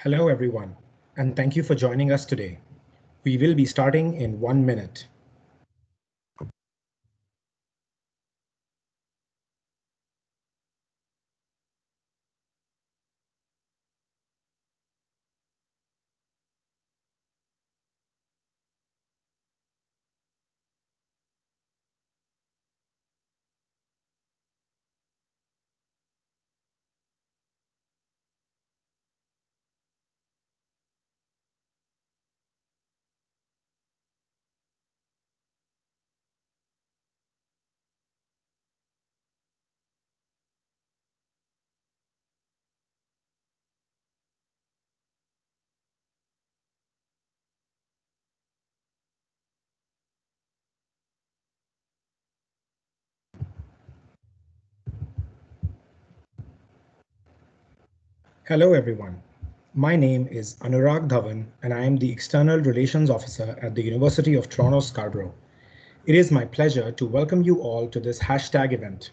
Hello, everyone, and thank you for joining us today. We will be starting in 1 minute. Hello, everyone. My name is Anurag Dhawan, and I am the External Relations Officer at the University of Toronto Scarborough. It is my pleasure to welcome you all to this hashtag event.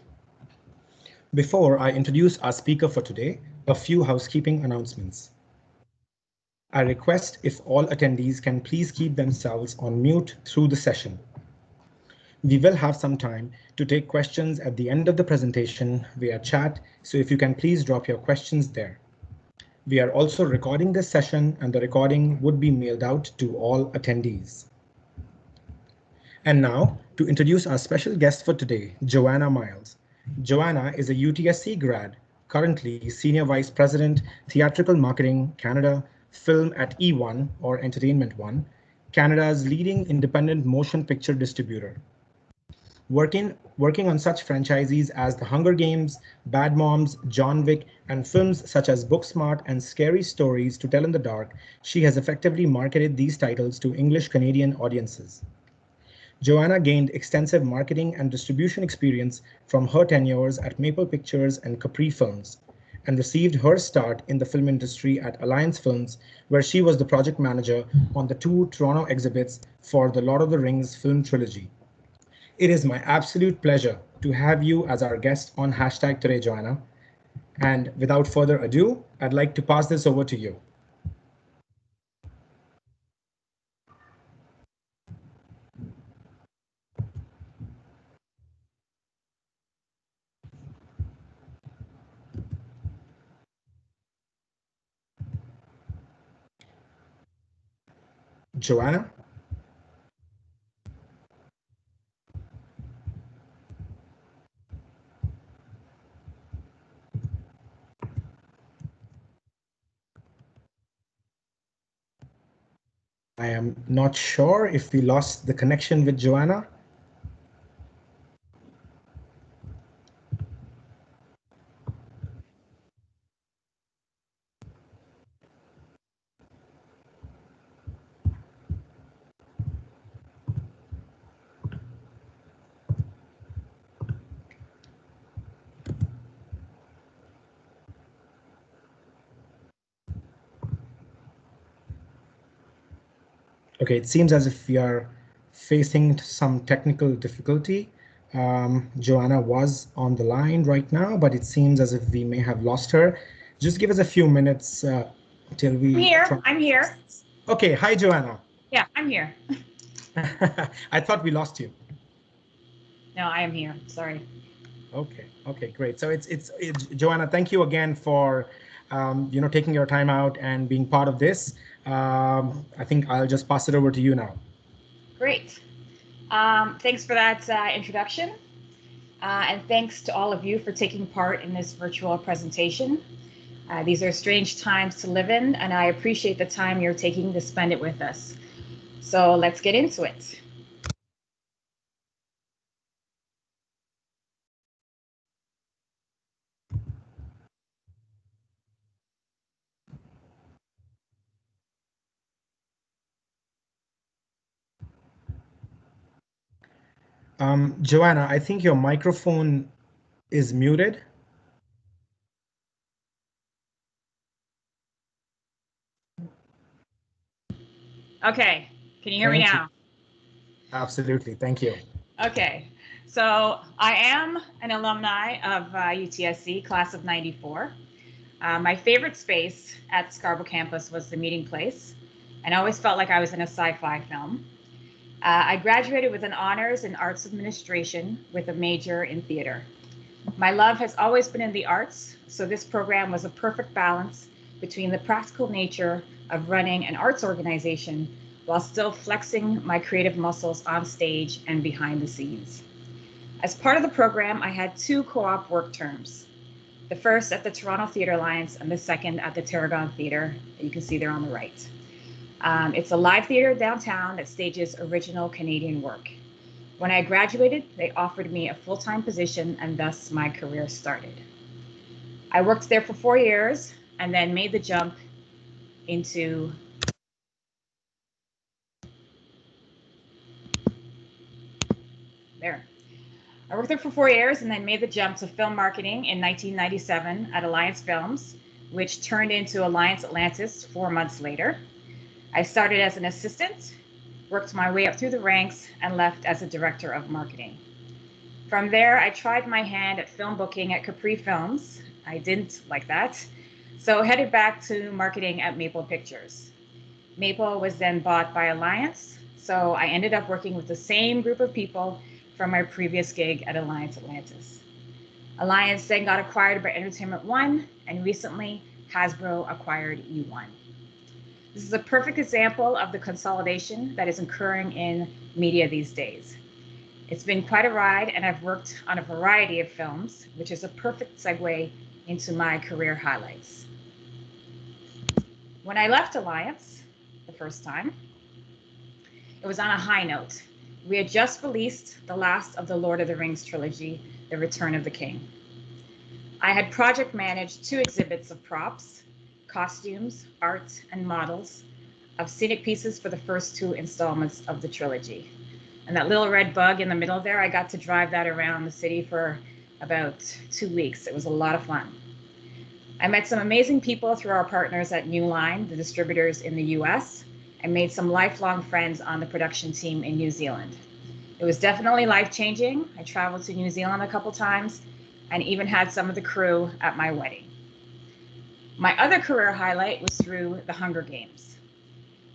Before I introduce our speaker for today, a few housekeeping announcements. I request if all attendees can please keep themselves on mute through the session. We will have some time to take questions at the end of the presentation via chat, so if you can please drop your questions there. We are also recording this session, and the recording would be mailed out to all attendees. And now, to introduce our special guest for today, Joanna Miles. Joanna is a UTSC grad, currently Senior Vice President, Theatrical Marketing, Canada, Film at eOne, or Entertainment One, Canada's leading independent motion picture distributor. Working on such franchises as The Hunger Games, Bad Moms, John Wick, and films such as Booksmart and Scary Stories to Tell in the Dark, she has effectively marketed these titles to English Canadian audiences. Joanna gained extensive marketing and distribution experience from her tenures at Maple Pictures and Capri Films, and received her start in the film industry at Alliance Films, where she was the project manager on the 2 Toronto exhibits for the Lord of the Rings film trilogy. It is my absolute pleasure to have you as our guest on hashtag today, Joanna. And without further ado, I'd like to pass this over to you. Joanna? I am not sure if we lost the connection with Joanna. Okay, it seems as if we are facing some technical difficulty. Joanna was on the line right now, but it seems as if we may have lost her. Just give us a few minutes till we. I'm here. Okay, hi, Joanna. Yeah, I'm here. I thought we lost you. No, I am here. Sorry. Okay, great. So it's Joanna. Thank you again for taking your time out and being part of this. I think I'll just pass it over to you now. Great. Thanks for that introduction, and thanks to all of you for taking part in this virtual presentation. These are strange times to live in, and I appreciate the time you're taking to spend it with us. So let's get into it. Joanna, I think your microphone is muted. Okay, can you hear me now? Absolutely, thank you. Okay, so I am an alumni of UTSC, class of '94. My favorite space at Scarborough campus was the meeting place, and I always felt like I was in a sci-fi film. I graduated with an honors in arts administration with a major in theater. My love has always been in the arts, so this program was a perfect balance between the practical nature of running an arts organization while still flexing my creative muscles on stage and behind the scenes. As part of the program, I had 2 co-op work terms. The first at the Toronto Theatre Alliance and the second at the Tarragon Theatre, that you can see there on the right. It's a live theater downtown that stages original Canadian work. When I graduated, they offered me a full-time position, and thus my career started. I worked there for 4 years and then made the jump into there. I worked there for 4 years and then made the jump to film marketing in 1997 at Alliance Films, which turned into Alliance Atlantis 4 months later. I started as an assistant, worked my way up through the ranks, and left as a director of marketing. From there, I tried my hand at film booking at Capri Films. I didn't like that, so headed back to marketing at Maple Pictures. Maple was then bought by Alliance, so I ended up working with the same group of people from my previous gig at Alliance Atlantis. Alliance then got acquired by Entertainment One, and recently Hasbro acquired eOne. This is a perfect example of the consolidation that is occurring in media these days. It's been quite a ride, and I've worked on a variety of films, which is a perfect segue into my career highlights. When I left Alliance the first time, it was on a high note. We had just released the last of the Lord of the Rings trilogy, The Return of the King. I had project managed 2 exhibits of props, costumes, art, and models of scenic pieces for the first 2 installments of the trilogy. And that little red bug in the middle there, I got to drive that around the city for about 2 weeks. It was a lot of fun. I met some amazing people through our partners at New Line, the distributors in the US, and made some lifelong friends on the production team in New Zealand. It was definitely life-changing. I traveled to New Zealand a couple times and even had some of the crew at my wedding. My other career highlight was through The Hunger Games,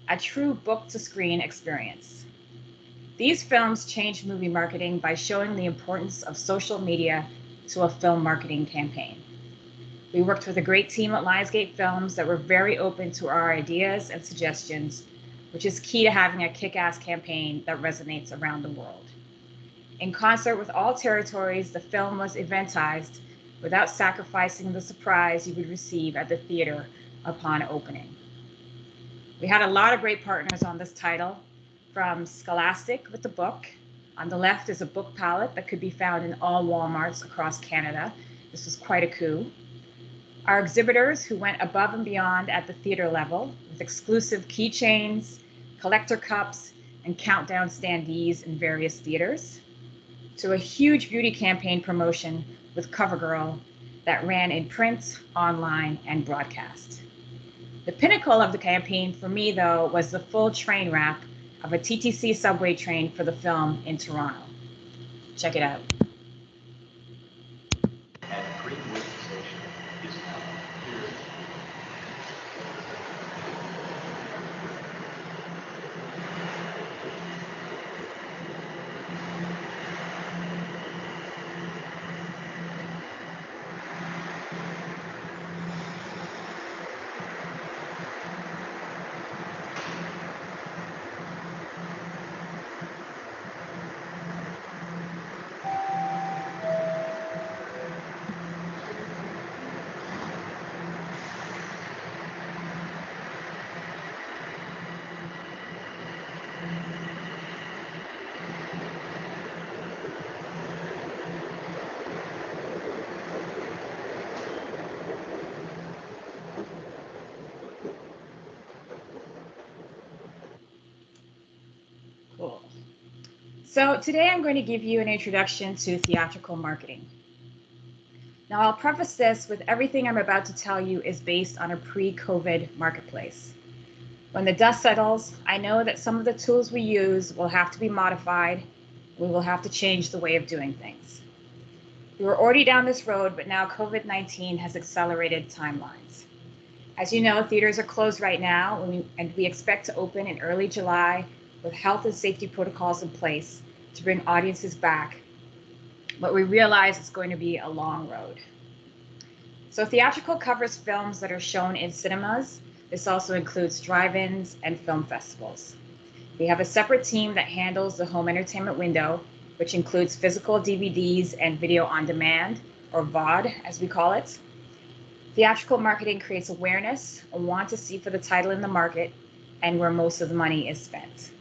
a true book-to-screen experience. These films changed movie marketing by showing the importance of social media to a film marketing campaign. We worked with a great team at Lionsgate Films that were very open to our ideas and suggestions, which is key to having a kick-ass campaign that resonates around the world. In concert with all territories, the film was eventized without sacrificing the surprise you would receive at the theater upon opening. We had a lot of great partners on this title, from Scholastic with the book. On the left is a book palette that could be found in all Walmarts across Canada. This was quite a coup. Our exhibitors, who went above and beyond at the theater level with exclusive keychains, collector cups, and countdown standees in various theaters, to a huge beauty campaign promotion with CoverGirl that ran in print, online, and broadcast. The pinnacle of the campaign for me, though, was the full train wrap of a TTC subway train for the film in Toronto. Check it out. And Greenwood Station is now here. Cool. So today I'm going to give you an introduction to theatrical marketing. Now I'll preface this with everything I'm about to tell you is based on a pre-COVID marketplace. When the dust settles, I know that some of the tools we use will have to be modified. We will have to change the way of doing things. We were already down this road, but now COVID-19 has accelerated timelines. As you know, theaters are closed right now, and we expect to open in early July with health and safety protocols in place to bring audiences back. But we realize it's going to be a long road. So theatrical covers films that are shown in cinemas. This also includes drive-ins and film festivals. We have a separate team that handles the home entertainment window, which includes physical DVDs and video on demand, or VOD as we call it. Theatrical marketing creates awareness, a want to see for the title in the market, and where most of the money is spent.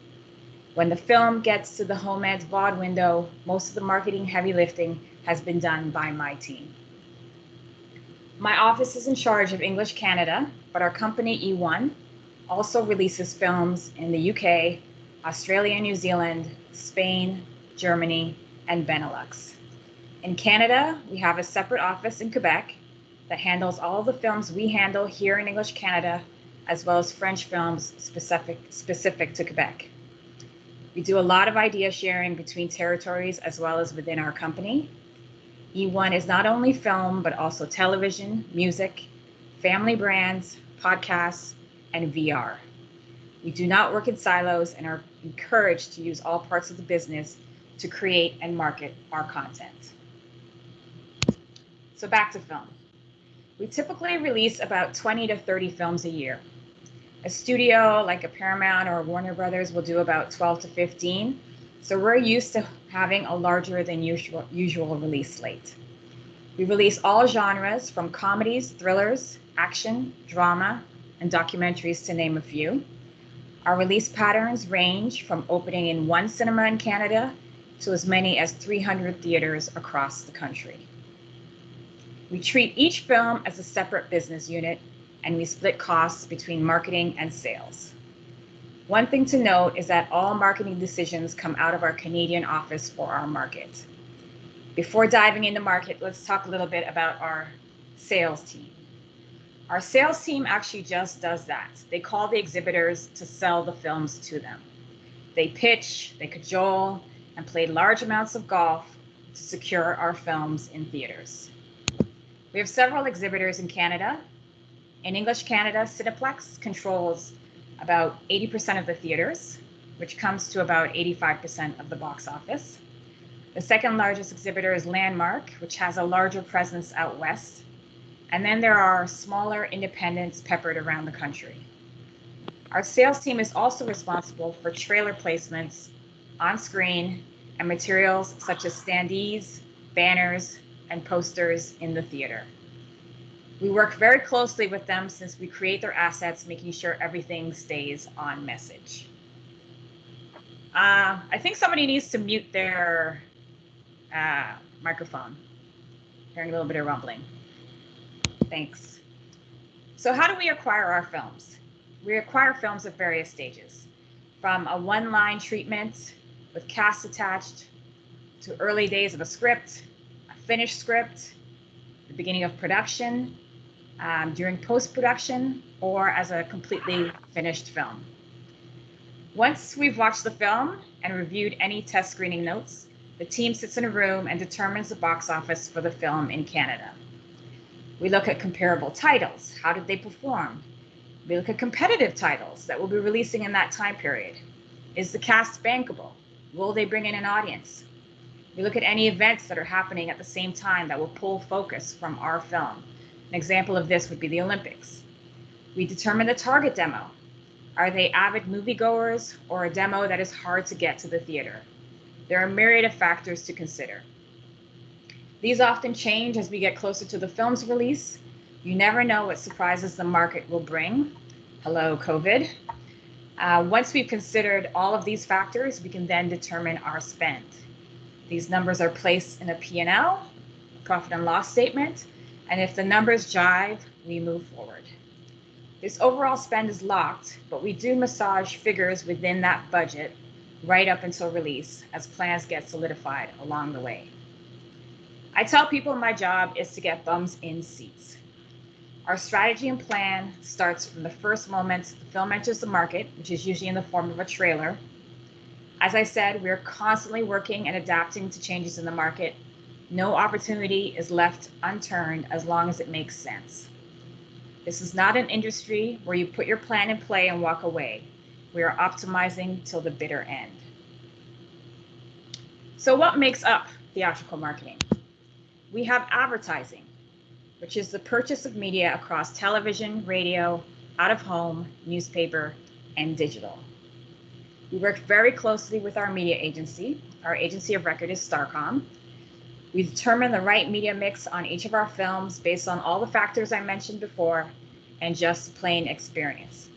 When the film gets to the home ed's VOD window, most of the marketing heavy lifting has been done by my team. My office is in charge of English Canada, but our company eOne also releases films in the UK, Australia and New Zealand, Spain, Germany, and Benelux. In Canada, we have a separate office in Quebec that handles all of the films we handle here in English Canada, as well as French films specific to Quebec. We do a lot of idea sharing between territories as well as within our company. eOne is not only film, but also television, music, family brands, podcasts, and VR. We do not work in silos and are encouraged to use all parts of the business to create and market our content. So back to film. We typically release about 20 to 30 films a year. A studio like a Paramount or a Warner Brothers will do about 12 to 15. So we're used to having a larger than usual release slate. We release all genres from comedies, thrillers, action, drama, and documentaries to name a few. Our release patterns range from opening in one cinema in Canada to as many as 300 theaters across the country. We treat each film as a separate business unit, and we split costs between marketing and sales. One thing to note is that all marketing decisions come out of our Canadian office for our market. Before diving into market, let's talk a little bit about our sales team. Our sales team actually just does that. They call the exhibitors to sell the films to them. They pitch, they cajole, and play large amounts of golf to secure our films in theaters. We have several exhibitors in Canada. In English Canada, Cineplex controls about 80% of the theaters, which comes to about 85% of the box office. The second largest exhibitor is Landmark, which has a larger presence out west. And then there are smaller independents peppered around the country. Our sales team is also responsible for trailer placements on screen and materials such as standees, banners, and posters in the theater. We work very closely with them since we create their assets, making sure everything stays on message. I think somebody needs to mute their microphone. Hearing a little bit of rumbling. Thanks. So how do we acquire our films? We acquire films at various stages, from a one-line treatment with cast attached to early days of a script, a finished script, the beginning of production, during post-production, or as a completely finished film. Once we've watched the film and reviewed any test screening notes, the team sits in a room and determines the box office for the film in Canada. We look at comparable titles. How did they perform? We look at competitive titles that will be releasing in that time period. Is the cast bankable? Will they bring in an audience? We look at any events that are happening at the same time that will pull focus from our film. An example of this would be the Olympics. We determine the target demo. Are they avid moviegoers or a demo that is hard to get to the theater? There are a myriad of factors to consider. These often change as we get closer to the film's release. You never know what surprises the market will bring. Hello, COVID. Once we've considered all of these factors, we can then determine our spend. These numbers are placed in a P&L, profit and loss statement, and if the numbers jive, we move forward. This overall spend is locked, but we do massage figures within that budget right up until release as plans get solidified along the way. I tell people my job is to get bums in seats. Our strategy and plan starts from the first moment the film enters the market, which is usually in the form of a trailer. As I said, we're constantly working and adapting to changes in the market. No opportunity is left unturned as long as it makes sense. This is not an industry where you put your plan in play and walk away. We are optimizing till the bitter end. So what makes up theatrical marketing? We have advertising, which is the purchase of media across television, radio, out of home, newspaper, and digital. We work very closely with our media agency. Our agency of record is Starcom. We determine the right media mix on each of our films based on all the factors I mentioned before and just plain experience.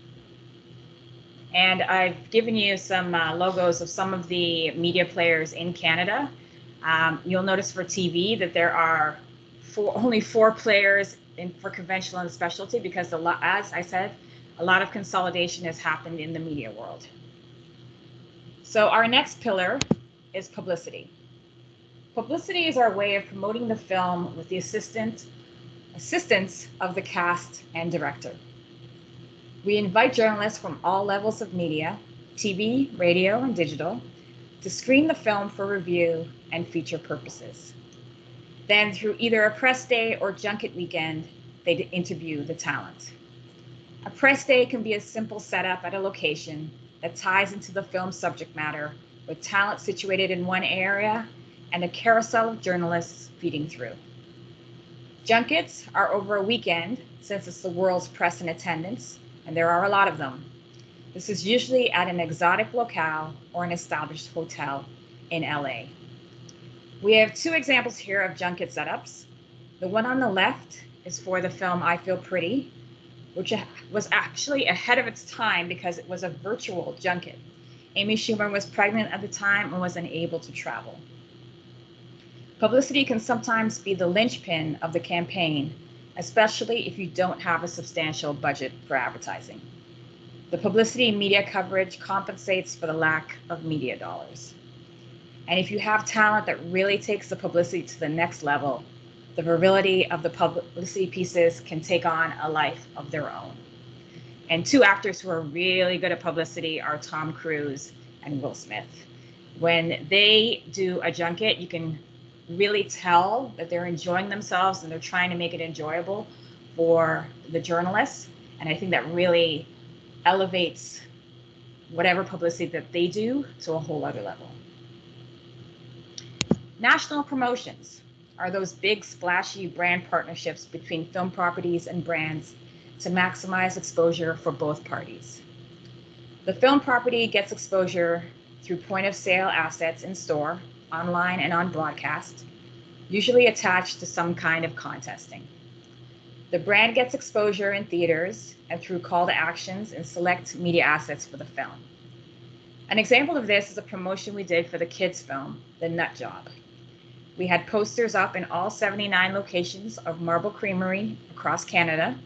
And I've given you some logos of some of the media players in Canada. You'll notice for TV that there are only 4 players for conventional and specialty because, as I said, a lot of consolidation has happened in the media world. So our next pillar is publicity. Publicity is our way of promoting the film with the assistance of the cast and director. We invite journalists from all levels of media, TV, radio, and digital, to screen the film for review and feature purposes. Then through either a press day or junket weekend, they interview the talent. A press day can be a simple setup at a location that ties into the film's subject matter with talent situated in one area and a carousel of journalists feeding through. Junkets are over a weekend since it's the world's press in attendance, and there are a lot of them. This is usually at an exotic locale or an established hotel in LA. We have 2 examples here of junket setups. The one on the left is for the film I Feel Pretty, which was actually ahead of its time because it was a virtual junket. Amy Schumer was pregnant at the time and was unable to travel. Publicity can sometimes be the linchpin of the campaign, especially if you don't have a substantial budget for advertising. The publicity media coverage compensates for the lack of media dollars. And if you have talent that really takes the publicity to the next level, the virility of the publicity pieces can take on a life of their own. And 2 actors who are really good at publicity are Tom Cruise and Will Smith. When they do a junket, you can really tell that they're enjoying themselves and they're trying to make it enjoyable for the journalists. And I think that really elevates whatever publicity that they do to a whole other level. National promotions are those big splashy brand partnerships between film properties and brands to maximize exposure for both parties. The film property gets exposure through point of sale assets in store, online, and on broadcast, usually attached to some kind of contesting. The brand gets exposure in theaters and through call to actions and select media assets for the film. An example of this is a promotion we did for the kids' film, The Nut Job. We had posters up in all 79 locations of Marble Creamery across Canada,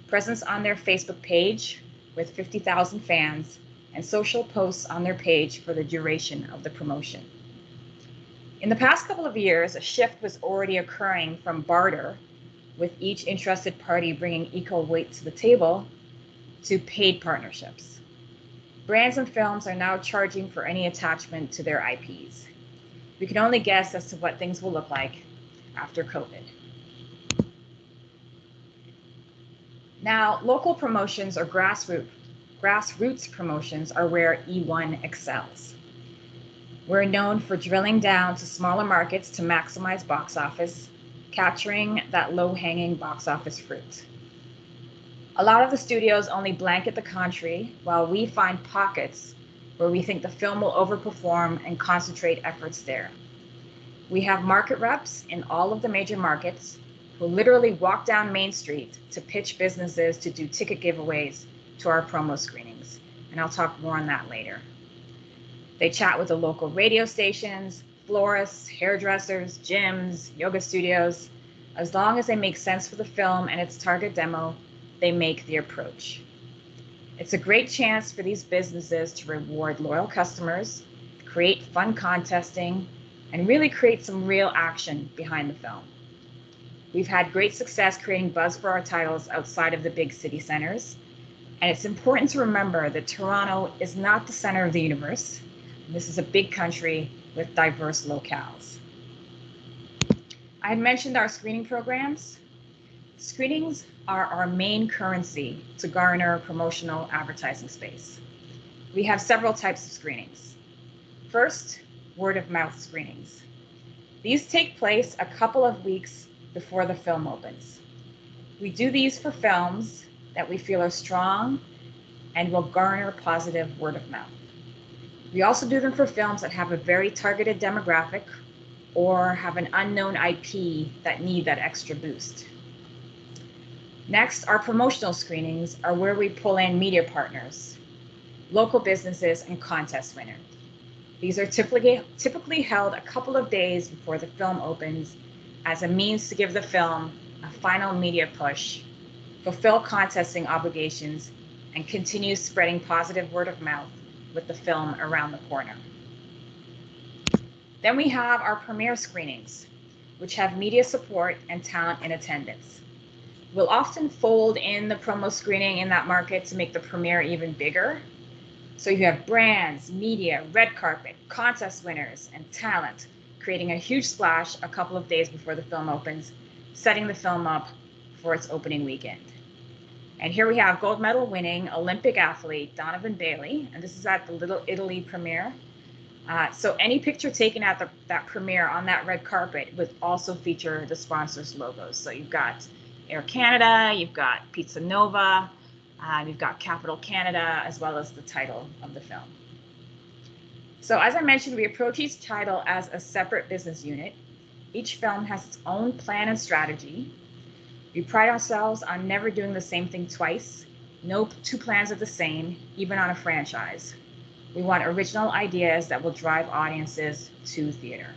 presence on their Facebook page with 50,000 fans, and social posts on their page for the duration of the promotion. In the past couple of years, a shift was already occurring from barter, with each interested party bringing equal weight to the table, to paid partnerships. Brands and films are now charging for any attachment to their IPs. We can only guess as to what things will look like after COVID. Now, local promotions or grassroots promotions are where eOne excels. We're known for drilling down to smaller markets to maximize box office, capturing that low-hanging box office fruit. A lot of the studios only blanket the country, while we find pockets where we think the film will overperform and concentrate efforts there. We have market reps in all of the major markets who literally walk down Main Street to pitch businesses to do ticket giveaways to our promo screenings, and I'll talk more on that later. They chat with the local radio stations, florists, hairdressers, gyms, yoga studios. As long as they make sense for the film and its target demo, they make the approach. It's a great chance for these businesses to reward loyal customers, create fun contesting, and really create some real action behind the film. We've had great success creating buzz for our titles outside of the big city centers, and it's important to remember that Toronto is not the center of the universe. This is a big country with diverse locales. I mentioned our screening programs. Screenings are our main currency to garner promotional advertising space. We have several types of screenings. First, word of mouth screenings. These take place a couple of weeks before the film opens. We do these for films that we feel are strong and will garner positive word of mouth. We also do them for films that have a very targeted demographic or have an unknown IP that need that extra boost. Next, our promotional screenings are where we pull in media partners, local businesses, and contest winners. These are typically held a couple of days before the film opens as a means to give the film a final media push, fulfill contesting obligations, and continue spreading positive word of mouth with the film around the corner. Then we have our premiere screenings, which have media support and talent in attendance. We'll often fold in the promo screening in that market to make the premiere even bigger. So you have brands, media, red carpet, contest winners, and talent, creating a huge splash a couple of days before the film opens, setting the film up for its opening weekend. And here we have gold medal winning Olympic athlete Donovan Bailey, and this is at the Little Italy premiere. So any picture taken at that premiere on that red carpet would also feature the sponsors' logos. So you've got Air Canada, you've got Pizza Nova, you've got Capital Canada, as well as the title of the film. So as I mentioned, we approach each title as a separate business unit. Each film has its own plan and strategy. We pride ourselves on never doing the same thing twice. No two plans are the same, even on a franchise. We want original ideas that will drive audiences to theater.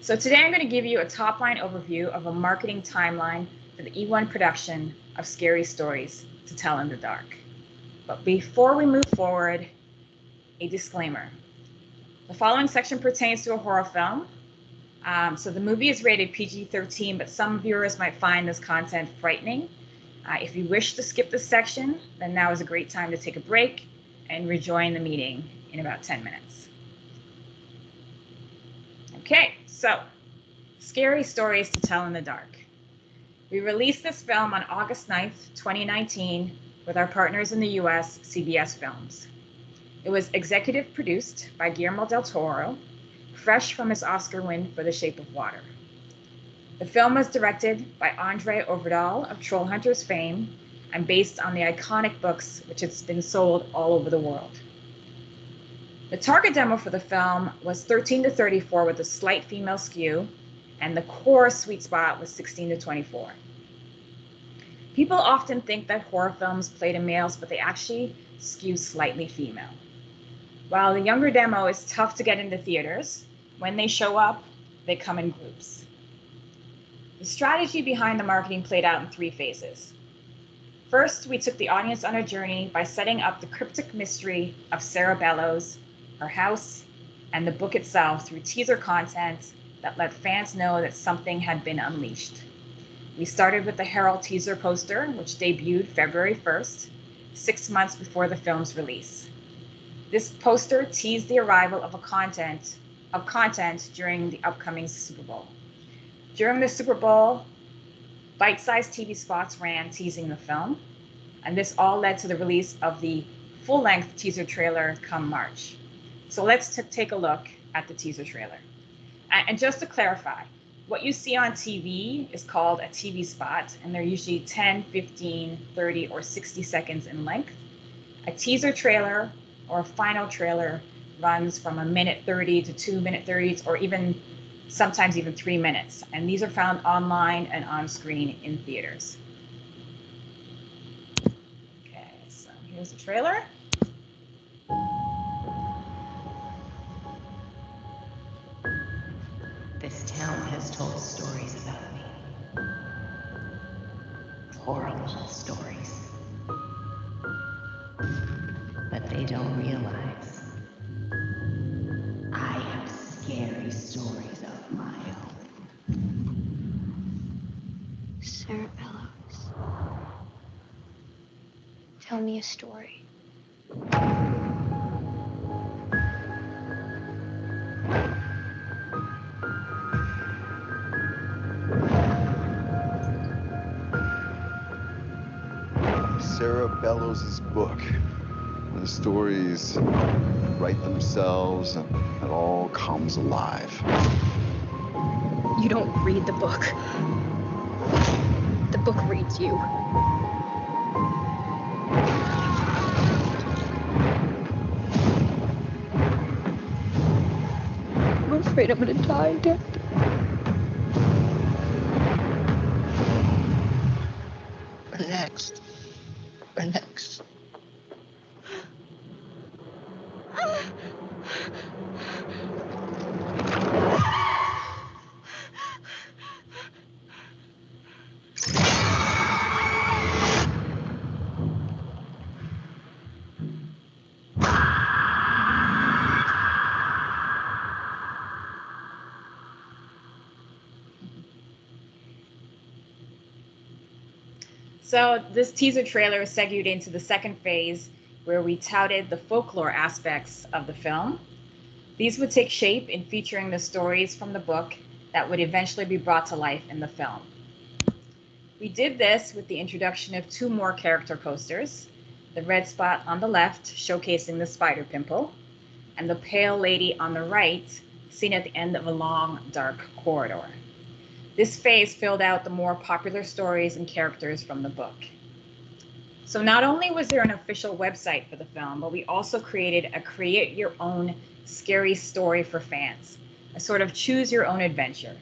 So today I'm going to give you a top-line overview of a marketing timeline for the eOne production of Scary Stories to Tell in the Dark. But before we move forward, a disclaimer. The following section pertains to a horror film. So the movie is rated PG-13, but some viewers might find this content frightening. If you wish to skip this section, then now is a great time to take a break and rejoin the meeting in about 10 minutes. Okay, so Scary Stories to Tell in the Dark. We released this film on August 9th, 2019 with our partners in the US, CBS Films. It was executive produced by Guillermo del Toro, fresh from his Oscar win for The Shape of Water. The film was directed by Andre Overdahl of Trollhunters fame and based on the iconic books which has been sold all over the world. The target demo for the film was 13 to 34 with a slight female skew, and the core sweet spot was 16 to 24. People often think that horror films play to males, but they actually skew slightly female. While the younger demo is tough to get into theaters, when they show up, they come in groups. The strategy behind the marketing played out in 3 phases. First, we took the audience on a journey by setting up the cryptic mystery of Sarah Bellows, her house, and the book itself through teaser content that let fans know that something had been unleashed. We started with the Herald teaser poster, which debuted February 1st, 6 months before the film's release. This poster teased the arrival of content during the upcoming Super Bowl. During the Super Bowl, bite-sized TV spots ran teasing the film, and this all led to the release of the full-length teaser trailer come March. So let's take a look at the teaser trailer. And just to clarify, what you see on TV is called a TV spot, and they're usually 10, 15, 30, or 60 seconds in length. A teaser trailer or a final trailer runs from 1:30 to 2:30, or sometimes even 3 minutes. And these are found online and on screen in theaters. Okay, so here's the trailer. This town has told stories about me. Horrible stories. But they don't realize I have scary stories of my own. Sarah Bellows. Tell me a story. Sarah Bellows' book, where the stories write themselves and it all comes alive. You don't read the book. The book reads you. I'm afraid I'm gonna die, Dad. Next. Next. So this teaser trailer segued into the second phase, where we touted the folklore aspects of the film. These would take shape in featuring the stories from the book that would eventually be brought to life in the film. We did this with the introduction of 2 more character posters, the red spot on the left showcasing the spider pimple, and the pale lady on the right seen at the end of a long, dark corridor. This phase filled out the more popular stories and characters from the book. So not only was there an official website for the film, but we also created a create your own scary story for fans, a sort of choose your own adventure.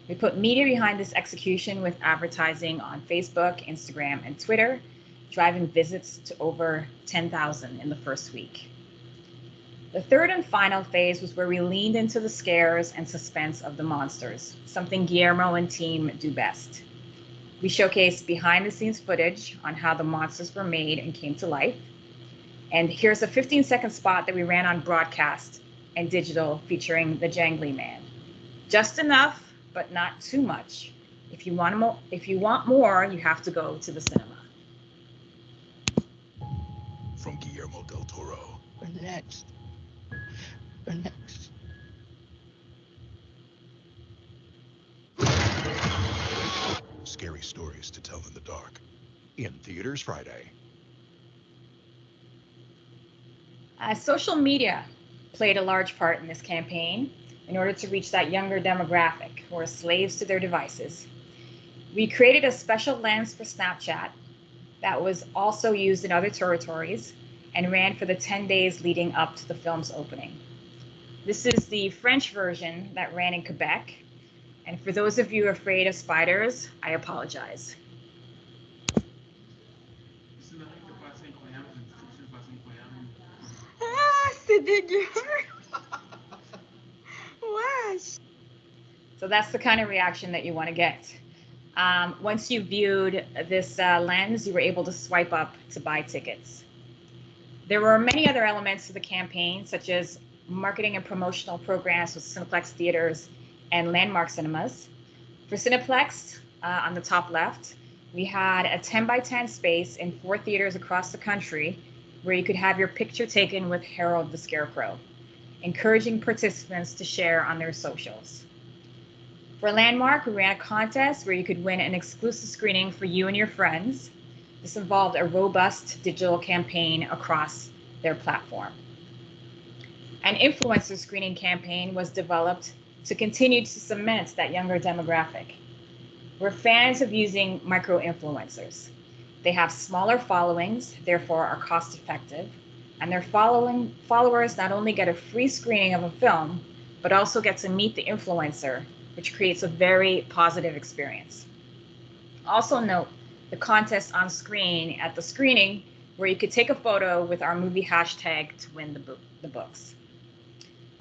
We put media behind this execution with advertising on Facebook, Instagram, and Twitter, driving visits to over 10,000 in the first week. The third and final phase was where we leaned into the scares and suspense of the monsters, something Guillermo and team do best. We showcased behind-the-scenes footage on how the monsters were made and came to life. And here's a 15-second spot that we ran on broadcast and digital featuring the Jangly Man. Just enough, but not too much. If you want more, you have to go to the cinema. From Guillermo del Toro. Next. Next. Scary stories to tell in the dark. In theaters Friday. Social media played a large part in this campaign in order to reach that younger demographic who are slaves to their devices. We created a special lens for Snapchat that was also used in other territories and ran for the 10 days leading up to the film's opening. This is the French version that ran in Quebec. And for those of you afraid of spiders, I apologize. Ah, c'est dégueu! Wesh! So that's the kind of reaction that you want to get. Once you viewed this lens, you were able to swipe up to buy tickets. There were many other elements to the campaign, such as marketing and promotional programs with Cineplex Theaters and Landmark Cinemas. For Cineplex, on the top left, we had a 10x10 space in 4 theaters across the country where you could have your picture taken with Harold the Scarecrow, encouraging participants to share on their socials. For Landmark, we ran a contest where you could win an exclusive screening for you and your friends. This involved a robust digital campaign across their platform. An influencer screening campaign was developed to continue to cement that younger demographic. We're fans of using micro-influencers. They have smaller followings, therefore are cost-effective, and their followers not only get a free screening of a film, but also get to meet the influencer, which creates a very positive experience. Also note the contest on screen at the screening, where you could take a photo with our movie hashtag to win the books.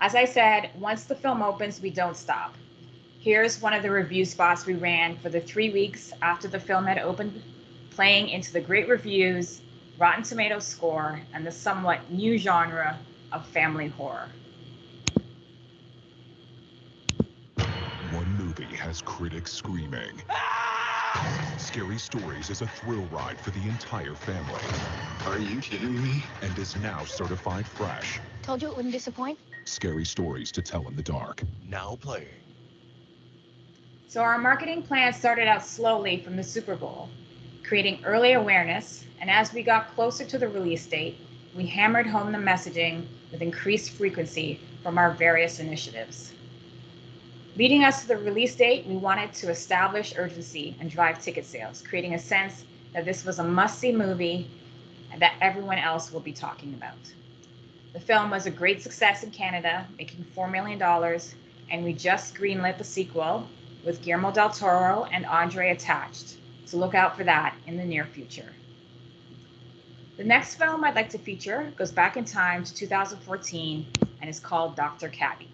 As I said, once the film opens, we don't stop. Here's one of the review spots we ran for the 3 weeks after the film had opened, playing into the great reviews, Rotten Tomatoes score, and the somewhat new genre of family horror. One movie has critics screaming. Scary Stories is a thrill ride for the entire family. Are you kidding me? And is now certified fresh. Told you it wouldn't disappoint. Scary Stories to tell in the dark. Now playing. So our marketing plan started out slowly from the Super Bowl, creating early awareness, and as we got closer to the release date, we hammered home the messaging with increased frequency from our various initiatives. Leading us to the release date, we wanted to establish urgency and drive ticket sales, creating a sense that this was a must-see movie and that everyone else will be talking about. The film was a great success in Canada, making $4 million, and we just greenlit the sequel with Guillermo del Toro and Andre attached, so look out for that in the near future. The next film I'd like to feature goes back in time to 2014 and is called Dr. Cabbie.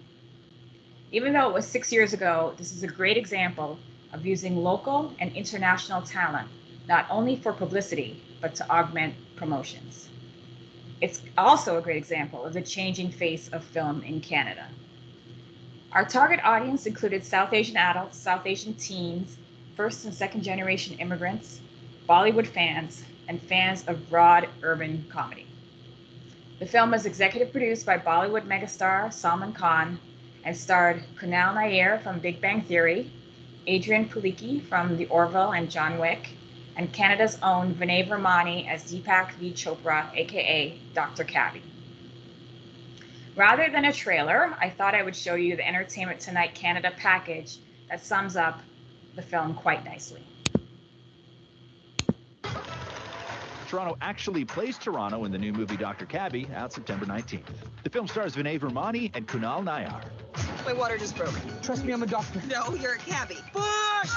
Even though it was 6 years ago, this is a great example of using local and international talent, not only for publicity, but to augment promotions. It's also a great example of the changing face of film in Canada. Our target audience included South Asian adults, South Asian teens, first and second generation immigrants, Bollywood fans, and fans of broad urban comedy. The film was executive produced by Bollywood megastar Salman Khan and starred Kunal Nair from Big Bang Theory, Adrian Palicki from The Orville and John Wick, and Canada's own Vinay Vermani as Deepak V. Chopra, aka Dr. Cabbie. Rather than a trailer, I thought I would show you the Entertainment Tonight Canada package that sums up the film quite nicely. Toronto actually plays Toronto in the new movie Dr. Cabbie, out September 19th. The film stars Vinay Vermani and Kunal Nair. My water just broke. Trust me, I'm a doctor. No, you're a cabbie. Push!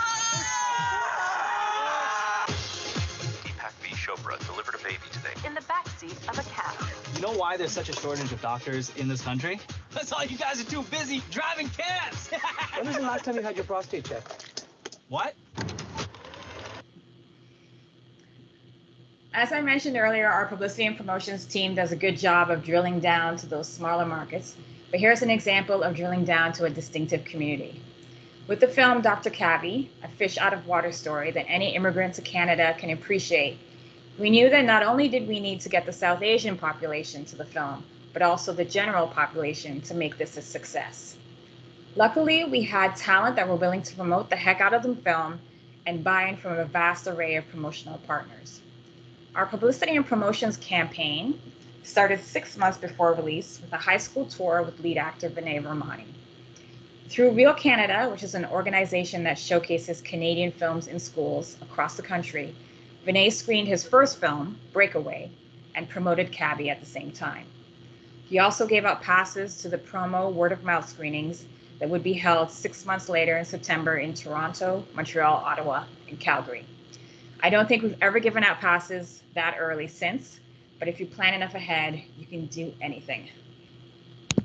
Deepak V. Chopra delivered a baby today. In the backseat of a cab. You know why there's such a shortage of doctors in this country? That's all you guys are too busy driving cabs. When was the last time you had your prostate checked? What? As I mentioned earlier, our publicity and promotions team does a good job of drilling down to those smaller markets, but here's an example of drilling down to a distinctive community. With the film Dr. Cabbie, a fish out of water story that any immigrant to Canada can appreciate, we knew that not only did we need to get the South Asian population to the film, but also the general population to make this a success. Luckily, we had talent that were willing to promote the heck out of the film and buy-in from a vast array of promotional partners. Our publicity and promotions campaign started 6 months before release with a high school tour with lead actor Vinay Vermani. Through Real Canada, which is an organization that showcases Canadian films in schools across the country, Vinay screened his first film, Breakaway, and promoted Cabbie at the same time. He also gave out passes to the promo word-of-mouth screenings that would be held 6 months later in September in Toronto, Montreal, Ottawa, and Calgary. I don't think we've ever given out passes that early since, but if you plan enough ahead, you can do anything.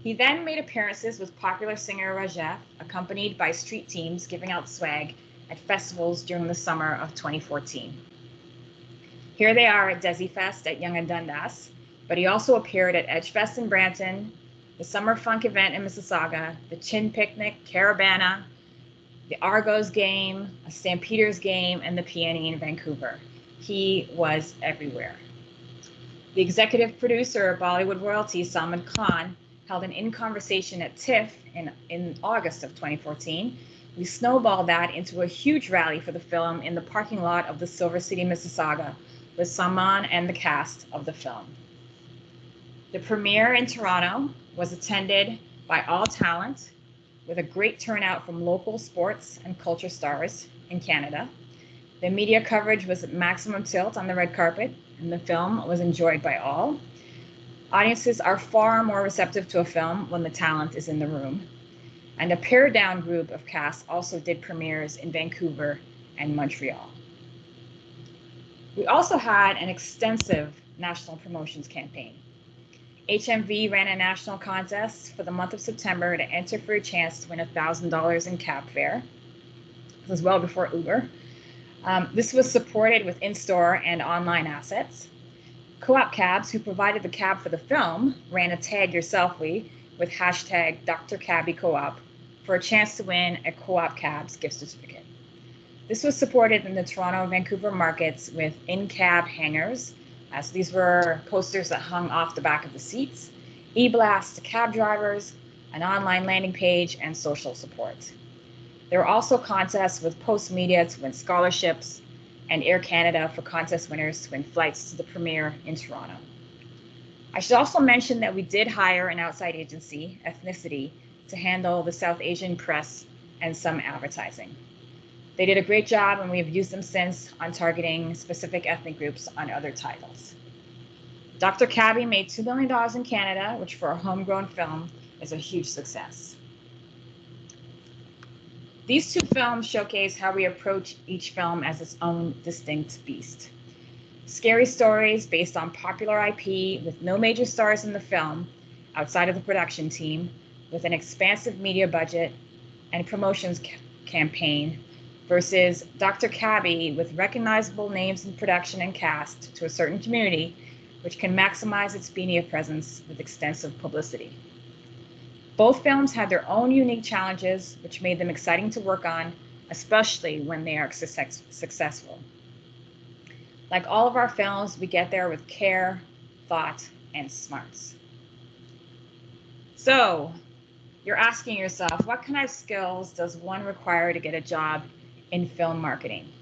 He then made appearances with popular singer Rajat, accompanied by street teams giving out swag at festivals during the summer of 2014. Here they are at Desi Fest at Yonge and Dundas, but he also appeared at Edgefest in Brampton, the Summer Funk event in Mississauga, the Chin Picnic, Carabana, the Argos game, a Stampeders game, and the PNE in Vancouver. He was everywhere. The executive producer of Bollywood royalty, Salman Khan, held an in-conversation at TIFF in August of 2014. We snowballed that into a huge rally for the film in the parking lot of the Silver City, Mississauga, with Salman and the cast of the film. The premiere in Toronto was attended by all talent, with a great turnout from local sports and culture stars in Canada. The media coverage was at maximum tilt on the red carpet, and the film was enjoyed by all. Audiences are far more receptive to a film when the talent is in the room. And a pared-down group of cast also did premieres in Vancouver and Montreal. We also had an extensive national promotions campaign. HMV ran a national contest for the month of September to enter for a chance to win $1,000 in cab fare. This was well before Uber. This was supported with in-store and online assets. Co-op Cabs, who provided the cab for the film, ran a Tag Yourself Week with hashtag Dr. Cabbie Co-op for a chance to win a Co-op Cabs gift certificate. This was supported in the Toronto and Vancouver markets with in-cab hangers, as these were posters that hung off the back of the seats, e-blasts to cab drivers, an online landing page, and social support. There were also contests with Post Media to win scholarships and Air Canada for contest winners to win flights to the premiere in Toronto. I should also mention that we did hire an outside agency, Ethnicity, to handle the South Asian press and some advertising. They did a great job, and we have used them since on targeting specific ethnic groups on other titles. Dr. Cabbie made $2 million in Canada, which for a homegrown film is a huge success. These two films showcase how we approach each film as its own distinct beast. Scary Stories, based on popular IP with no major stars in the film outside of the production team, with an expansive media budget and promotions campaign, versus Dr. Cabbie with recognizable names in production and cast to a certain community, which can maximize its media presence with extensive publicity. Both films had their own unique challenges, which made them exciting to work on, especially when they are successful. Like all of our films, we get there with care, thought, and smarts. So, you're asking yourself, what kind of skills does one require to get a job in film marketing?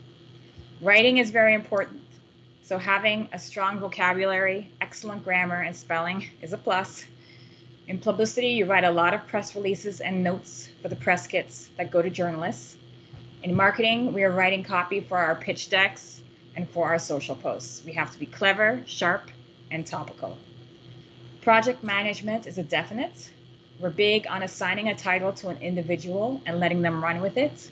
Writing is very important. So having a strong vocabulary, excellent grammar, and spelling is a plus. In publicity, you write a lot of press releases and notes for the press kits that go to journalists. In marketing, we are writing copy for our pitch decks and for our social posts. We have to be clever, sharp, and topical. Project management is a definite. We're big on assigning a title to an individual and letting them run with it.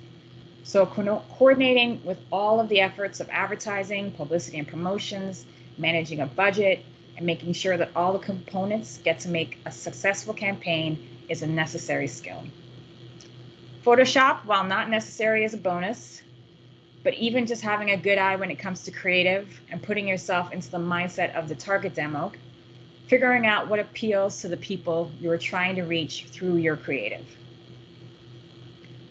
So coordinating with all of the efforts of advertising, publicity and promotions, managing a budget, and making sure that all the components get to make a successful campaign is a necessary skill. Photoshop, while not necessary, is a bonus, but even just having a good eye when it comes to creative and putting yourself into the mindset of the target demo, figuring out what appeals to the people you are trying to reach through your creative.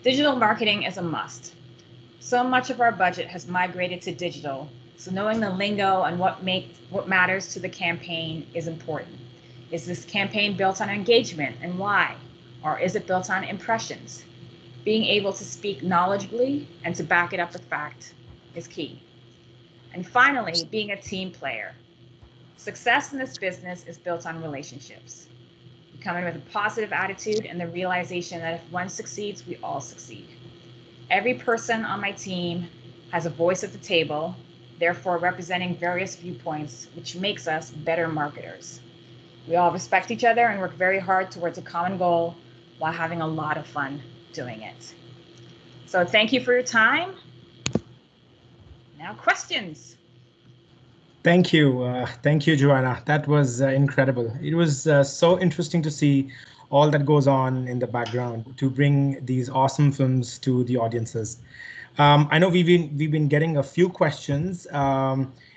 Digital marketing is a must. So much of our budget has migrated to digital, so knowing the lingo and what matters to the campaign is important. Is this campaign built on engagement and why? Or is it built on impressions? Being able to speak knowledgeably and to back it up with fact is key. And finally, being a team player. Success in this business is built on relationships. You come in with a positive attitude and the realization that if one succeeds, we all succeed. Every person on my team has a voice at the table, therefore representing various viewpoints, which makes us better marketers. We all respect each other and work very hard towards a common goal while having a lot of fun doing it. So thank you for your time. Now questions. Thank you, Joanna. That was incredible. It was so interesting to see all that goes on in the background to bring these awesome films to the audiences. I know we've been getting a few questions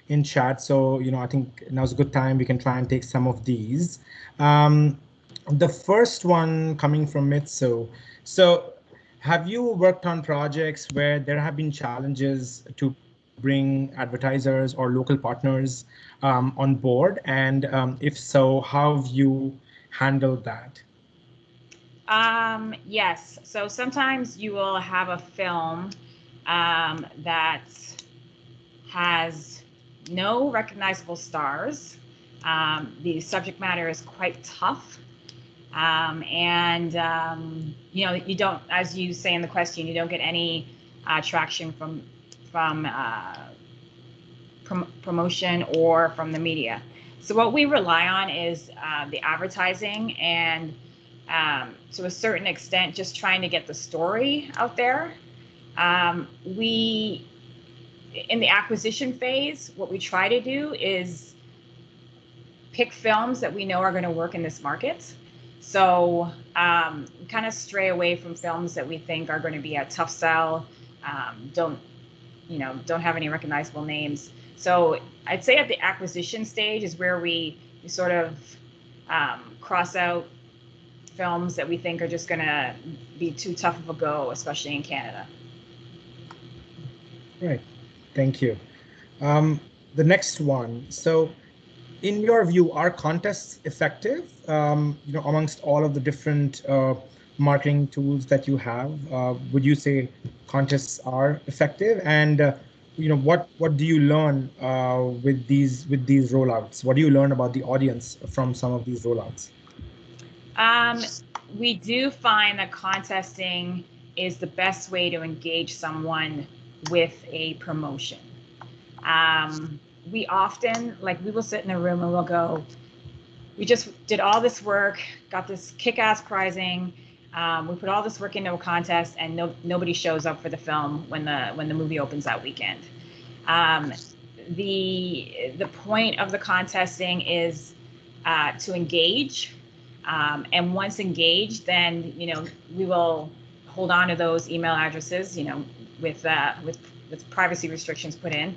in chat, so I think now's a good time we can try and take some of these. The first one coming from Mitsu. So, have you worked on projects where there have been challenges to bring advertisers or local partners on board? And if so, how have you handled that? Yes. So sometimes you will have a film that has no recognizable stars. The subject matter is quite tough. You don't, as you say in the question, you don't get any traction from promotion or from the media. So what we rely on is the advertising and to a certain extent, just trying to get the story out there. In the acquisition phase, what we try to do is pick films that we know are going to work in this market. So kind of stray away from films that we think are going to be a tough sell, don't have any recognizable names. So I'd say at the acquisition stage is where we sort of cross out films that we think are just going to be too tough of a go, especially in Canada. Right. Thank you. The next one. So in your view, are contests effective, amongst all of the different marketing tools that you have? Would you say contests are effective? And what do you learn with these rollouts? What do you learn about the audience from some of these rollouts? We do find that contesting is the best way to engage someone with a promotion. We often, we will sit in a room and we'll go, we just did all this work, got this kick-ass prizing, we put all this work into a contest, and nobody shows up for the film when the movie opens that weekend. The point of the contesting is to engage, and once engaged, then we will hold on to those email addresses, with privacy restrictions put in,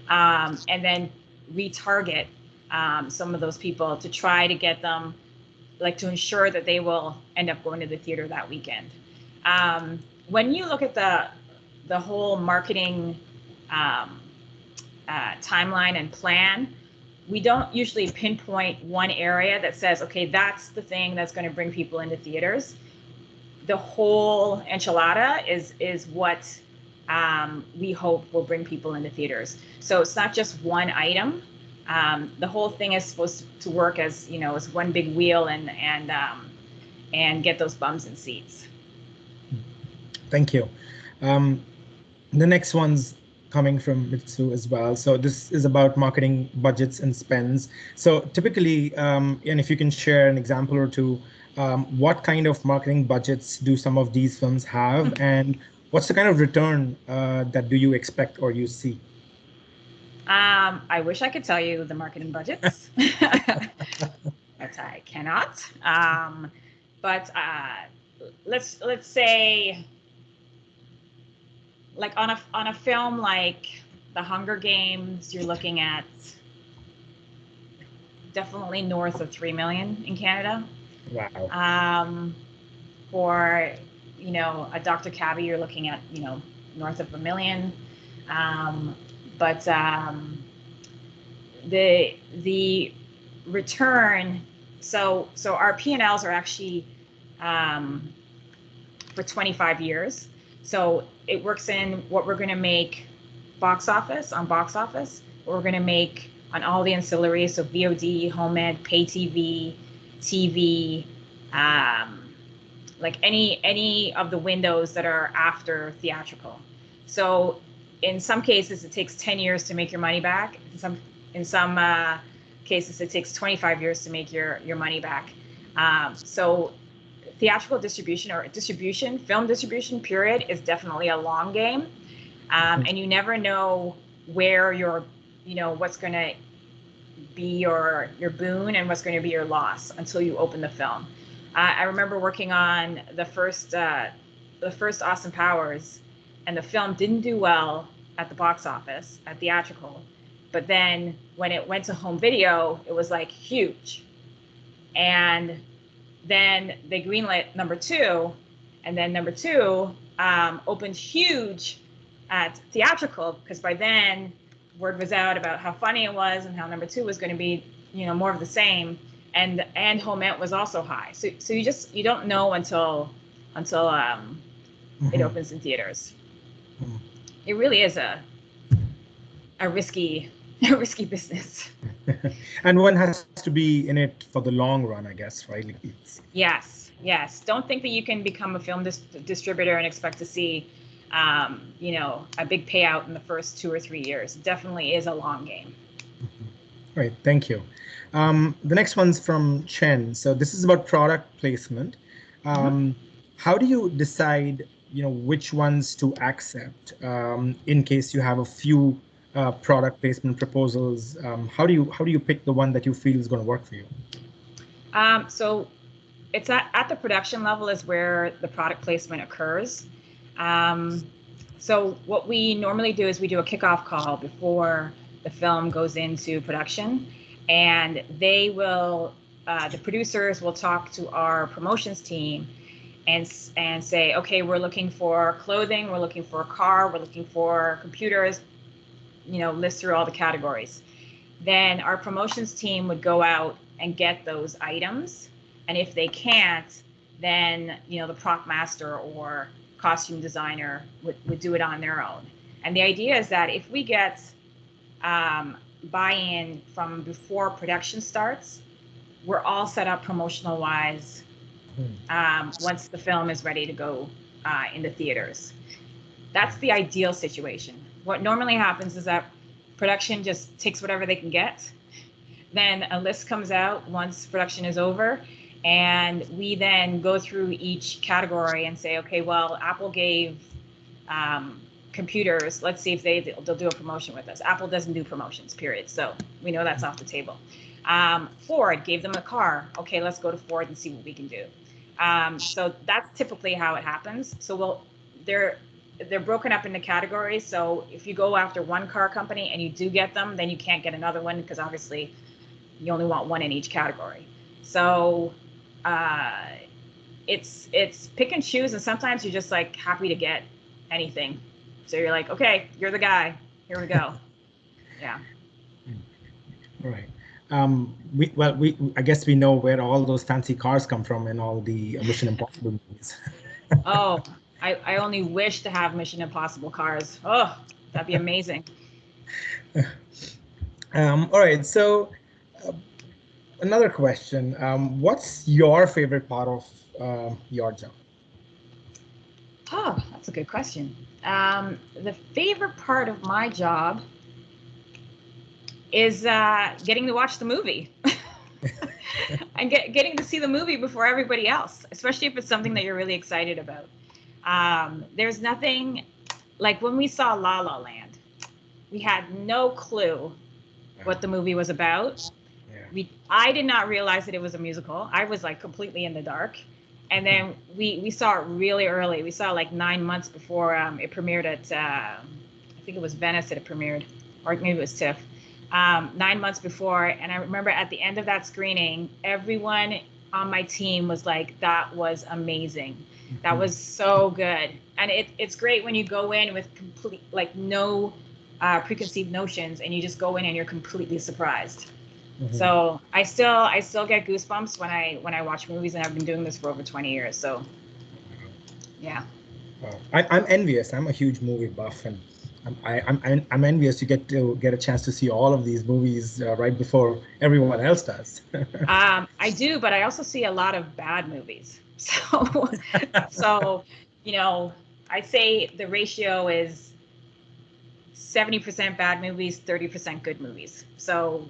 and then retarget some of those people to try to get them, to ensure that they will end up going to the theater that weekend. When you look at the whole marketing timeline and plan, we don't usually pinpoint one area that says, okay, that's the thing that's going to bring people into theaters. The whole enchilada is what we hope will bring people into theaters. So it's not just one item. The whole thing is supposed to work as as one big wheel and get those bums in seats. Thank you. The next one's coming from Mitsu as well. So this is about marketing budgets and spends. So typically, and if you can share an example or two, what kind of marketing budgets do some of these films have, and what's the kind of return that do you expect or you see? I wish I could tell you the marketing budgets, but I cannot. But let's say, on a film like The Hunger Games, you're looking at definitely north of 3 million in Canada. Wow. For a Dr. Cabbie, you're looking at north of 1 million. But the return, so our P&Ls are actually for 25 years. So it works in what we're going to make box office, what we're going to make on all the ancillaries, so VOD, home ed, pay TV, any of the windows that are after theatrical. So in some cases, it takes 10 years to make your money back. In some cases, it takes 25 years to make your money back. So theatrical distribution or film distribution period is definitely a long game. And you never know where what's going to be your boon and what's going to be your loss until you open the film. I remember working on the first Austin Powers, and the film didn't do well at the box office, at theatrical, but then when it went to home video, it was huge. And then they greenlit number 2, and then number 2 opened huge at theatrical, because by then word was out about how funny it was and how number 2 was going to be more of the same, and home ed was also high. So you don't know until it opens in theaters. It really is a risky business. And one has to be in it for the long run, I guess, right? Yes. Don't think that you can become a film distributor and expect to see, a big payout in the first 2 or 3 years. It definitely is a long game. Right. Thank you. The next one's from Chen. So this is about product placement. How do you decide, which ones to accept in case you have a few product placement proposals? How do you pick the one that you feel is going to work for you? So it's at the production level is where the product placement occurs. So what we normally do is we do a kickoff call before the film goes into production, and they will, the producers will talk to our promotions team and say, okay, we're looking for clothing, we're looking for a car, we're looking for computers, list through all the categories. Then our promotions team would go out and get those items. And if they can't, then, the prop master or costume designer would do it on their own. And the idea is that if we get buy-in from before production starts, we're all set up promotional wise once the film is ready to go in the theaters. That's the ideal situation. What normally happens is that production just takes whatever they can get. Then a list comes out once production is over, and we then go through each category and say, okay, well, Apple gave computers, let's see if they'll do a promotion with us. Apple doesn't do promotions, period. So we know that's off the table. Ford gave them a car. Okay, let's go to Ford and see what we can do. So that's typically how it happens. So they're broken up into categories. So if you go after one car company and you do get them, then you can't get another one because obviously you only want one in each category. So it's pick and choose, and sometimes you're just like happy to get anything. So you're like, okay, you're the guy. Here we go. Yeah. All right. I guess we know where all those fancy cars come from in all the Mission Impossible movies. Oh, I only wish to have Mission Impossible cars. Oh, that'd be amazing. All right. So another question. What's your favorite part of your job? Oh, that's a good question. The favorite part of my job is getting to watch the movie and getting to see the movie before everybody else, especially if it's something that you're really excited about. There's nothing like when we saw La La Land, we had no clue what the movie was about. I did not realize that it was a musical. I was like completely in the dark. And then we saw it really early. We saw it like 9 months before it premiered at, I think it was Venice that it premiered, or maybe it was TIFF, 9 months before. And I remember at the end of that screening, everyone on my team was like, that was amazing. That was so good. And it's great when you go in with complete, like no preconceived notions, and you just go in and you're completely surprised. So I still get goosebumps when I watch movies, and I've been doing this for over 20 years. So yeah. I'm envious. I'm a huge movie buff, and I'm envious you get a chance to see all of these movies right before everyone else does. I do, but I also see a lot of bad movies. So you know, I'd say the ratio is 70% bad movies, 30% good movies. So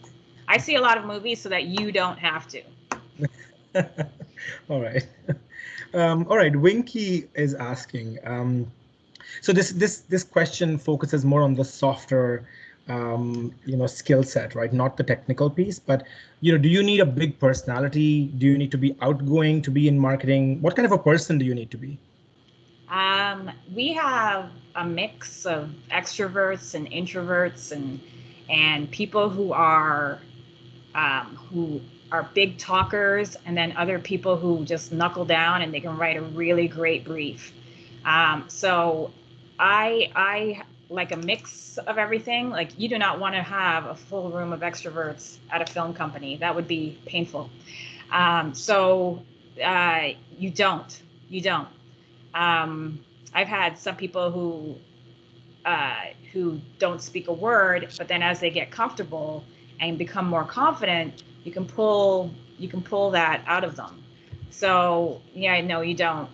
I see a lot of movies so that you don't have to. All right. All right. Winky is asking. So this question focuses more on the softer, skill set, right? Not the technical piece, but do you need a big personality? Do you need to be outgoing to be in marketing? What kind of a person do you need to be? We have a mix of extroverts and introverts, and people who are big talkers, and then other people who just knuckle down and they can write a really great brief. So I like a mix of everything. Like, you do not want to have a full room of extroverts at a film company. That would be painful. So you don't. I've had some people who don't speak a word, but then as they get comfortable and become more confident, you can pull that out of them. So yeah, no, you don't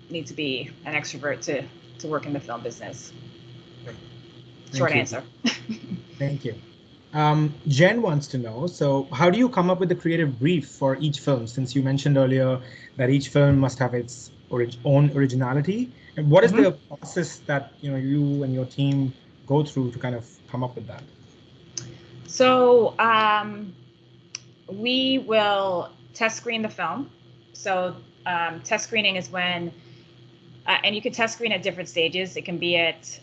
need to be an extrovert to work in the film business. Short answer. Thank you. Jen wants to know, so how do you come up with the creative brief for each film, since you mentioned earlier that each film must have its own originality? And what is the process that you and your team go through to kind of come up with that? So we will test screen the film. So test screening is when, and you can test screen at different stages. It can be at,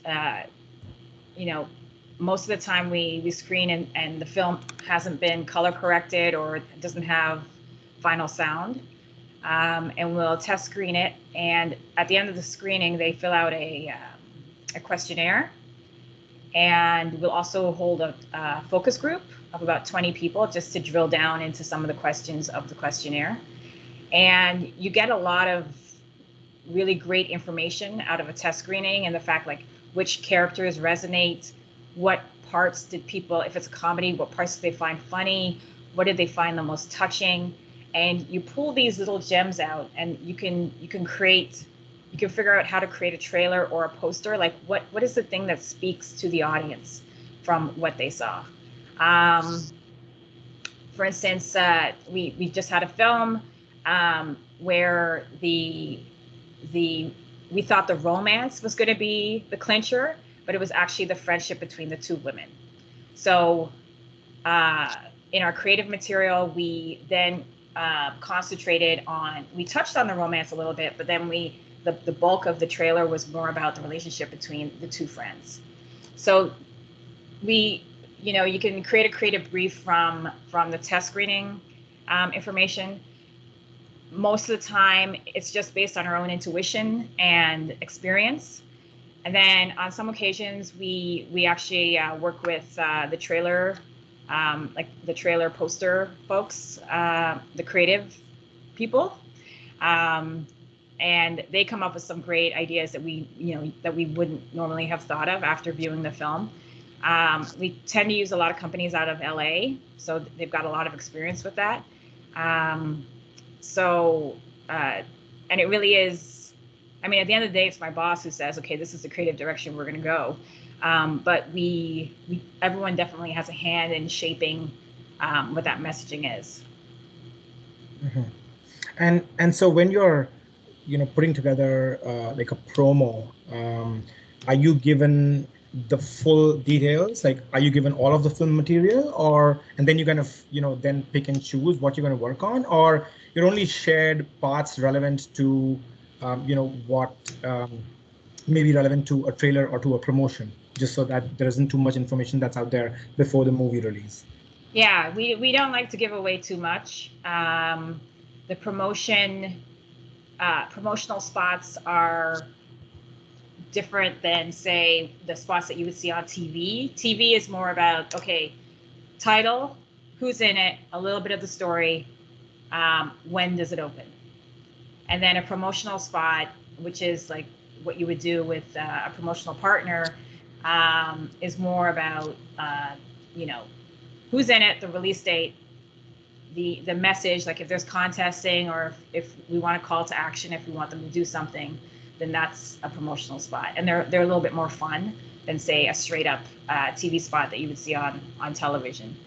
most of the time we screen and the film hasn't been color corrected or it doesn't have final sound. And we'll test screen it. And at the end of the screening, they fill out a questionnaire. And we'll also hold a focus group of about 20 people just to drill down into some of the questions of the questionnaire. And you get a lot of really great information out of a test screening, and the fact, like, which characters resonate, what parts did people, if it's a comedy, what parts did they find funny, what did they find the most touching, and you pull these little gems out, and you can figure out how to create a trailer or a poster, like what is the thing that speaks to the audience from what they saw. For instance, we just had a film where we thought the romance was going to be the clincher, but it was actually the friendship between the two women. So in our creative material, we then concentrated on, we touched on the romance a little bit, but then the bulk of the trailer was more about the relationship between the two friends. So you can create a creative brief from the test screening information. Most of the time, it's just based on our own intuition and experience. And then on some occasions, we actually work with the trailer, like the trailer poster folks, the creative people, and they come up with some great ideas that we wouldn't normally have thought of after viewing the film. We tend to use a lot of companies out of LA, so they've got a lot of experience with that. And it really is, I mean, at the end of the day, it's my boss who says, okay, this is the creative direction we're going to go. But everyone definitely has a hand in shaping what that messaging is. Mm-hmm. And so when you're, putting together like a promo, are you given the full details? Like, are you given all of the film material, and then you kind of, then pick and choose what you're going to work on, or you're only shared parts relevant to, what may be relevant to a trailer or to a promotion, just so that there isn't too much information that's out there before the movie release? Yeah, we don't like to give away too much. The promotional spots are different than, say, the spots that you would see on TV. TV is more about, okay, title, who's in it, a little bit of the story, when does it open? And then a promotional spot, which is like what you would do with a promotional partner, is more about, who's in it, the release date, the message, like if there's contesting, or if we want a call to action, if we want them to do something, then that's a promotional spot. And they're a little bit more fun than, say, a straight up TV spot that you would see on television.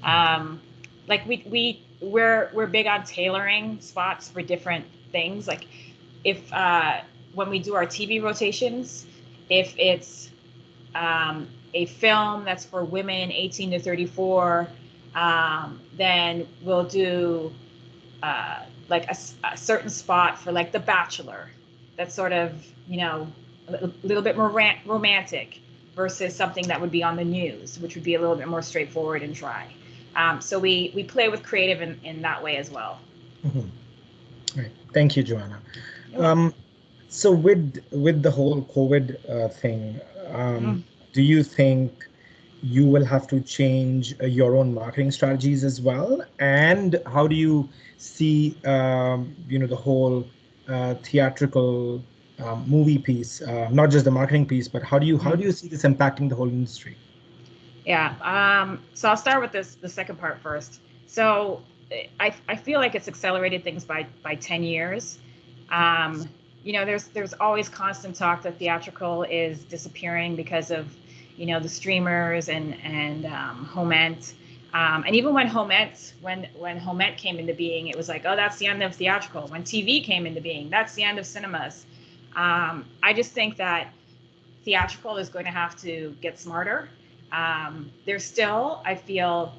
Like we're big on tailoring spots for different things. Like if when we do our TV rotations, if it's a film that's for women 18 to 34, then we'll do like a certain spot for like The Bachelor. That's sort of, a little bit more romantic versus something that would be on the news, which would be a little bit more straightforward and dry. So we play with creative in that way as well. Mm-hmm. Right. Thank you, Joanna. So with the whole COVID thing, do you think you will have to change your own marketing strategies as well? And how do you see, the whole theatrical movie piece, not just the marketing piece, but how do you see this impacting the whole industry? Yeah. So I'll start with the second part first. So I feel like it's accelerated things by 10 years. There's always constant talk that theatrical is disappearing because of, the streamers and Homette. And even when Homette came into being, it was like, oh, that's the end of theatrical. When TV came into being, that's the end of cinemas. I just think that theatrical is going to have to get smarter. There's still, I feel,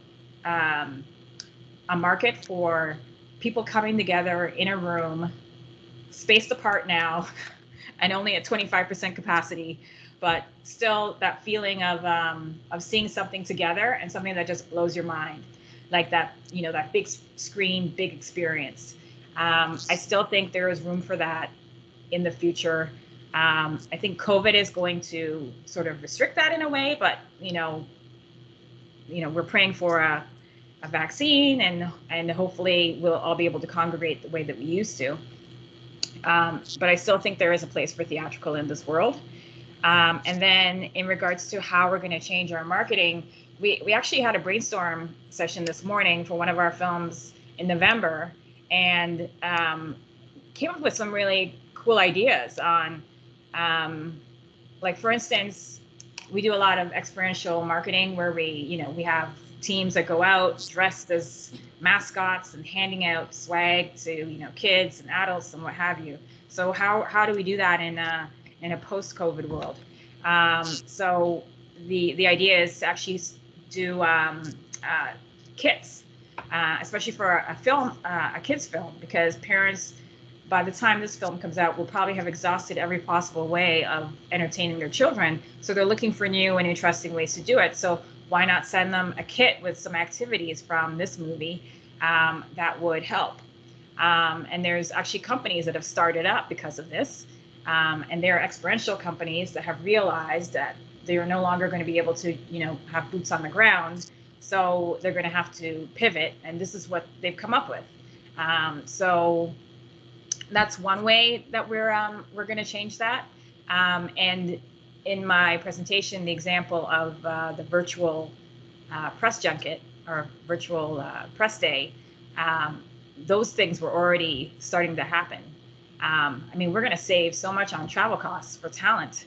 a market for people coming together in a room, spaced apart now, and only at 25% capacity, but still that feeling of seeing something together and something that just blows your mind, like that, that big screen, big experience. I still think there is room for that in the future. I think COVID is going to sort of restrict that in a way, but we're praying for a vaccine, and hopefully we'll all be able to congregate the way that we used to. But I still think there is a place for theatrical in this world. And then in regards to how we're going to change our marketing, we actually had a brainstorm session this morning for one of our films in November, and came up with some really cool ideas on, like, for instance, we do a lot of experiential marketing where we have teams that go out dressed as mascots and handing out swag to, kids and adults and what have you. So how do we do that in a post-COVID world? So the idea is to actually do kits, especially for a film, a kids film, because parents, by the time this film comes out, will probably have exhausted every possible way of entertaining their children. So they're looking for new and interesting ways to do it. So why not send them a kit with some activities from this movie that would help? And there's actually companies that have started up because of this. And there are experiential companies that have realized that they are no longer going to be able to, have boots on the ground. So they're going to have to pivot. And this is what they've come up with. So that's one way that we're going to change that. And in my presentation, the example of the virtual press junket or virtual press day, those things were already starting to happen. We're going to save so much on travel costs for talent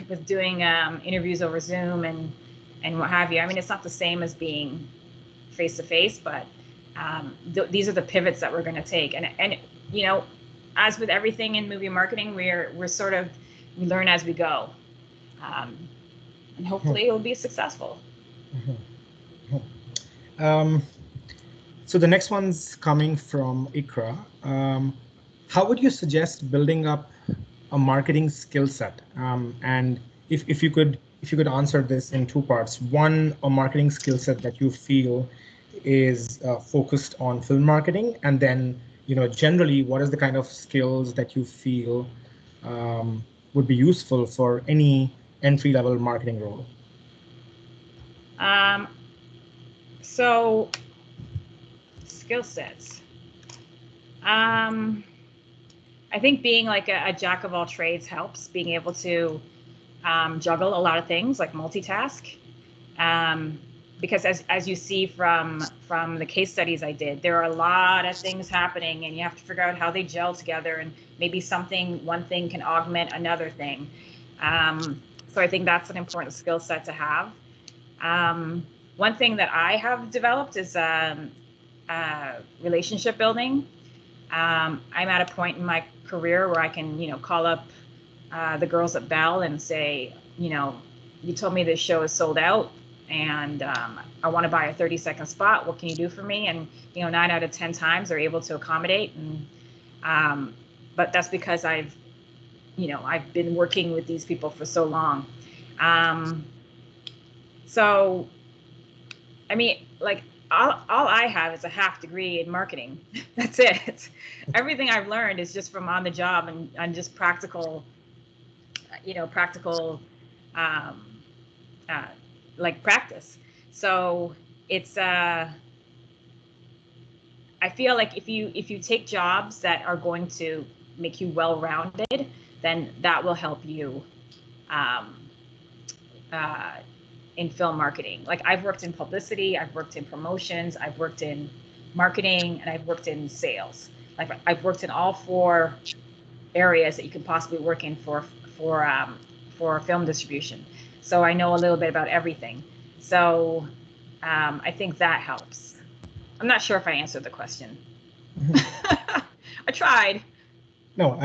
with doing interviews over Zoom and what have you. It's not the same as being face to face, but these are the pivots that we're going to take. And as with everything in movie marketing, we learn as we go, and hopefully it will be successful. So the next one's coming from Ikra. How would you suggest building up a marketing skill set? And if you could answer this in two parts. One, a marketing skill set that you feel is focused on film marketing, and then generally, what is the kind of skills that you feel would be useful for any entry-level marketing role? So skill sets. I think being like a jack of all trades helps, being able to juggle a lot of things, like multitask. Because as you see from the case studies I did, there are a lot of things happening, and you have to figure out how they gel together, and maybe one thing can augment another thing. So I think that's an important skill set to have. One thing that I have developed is relationship building. I'm at a point in my career where I can, call up the girls at Bell and say, you told me this show is sold out, and I want to buy a 30-second spot. What can you do for me? And 9 out of 10 times they're able to accommodate. And but that's because I've been working with these people for so long. So all I have is a half degree in marketing. That's it. Everything I've learned is just from on the job and just practical, practice. So it's I feel like if you take jobs that are going to make you well-rounded, then that will help you in film marketing. Like, I've worked in publicity, I've worked in promotions, I've worked in marketing, and I've worked in sales. Like, I've worked in all 4 areas that you can possibly work in for film distribution. So I know a little bit about everything. So I think that helps. I'm not sure if I answered the question. I tried. No,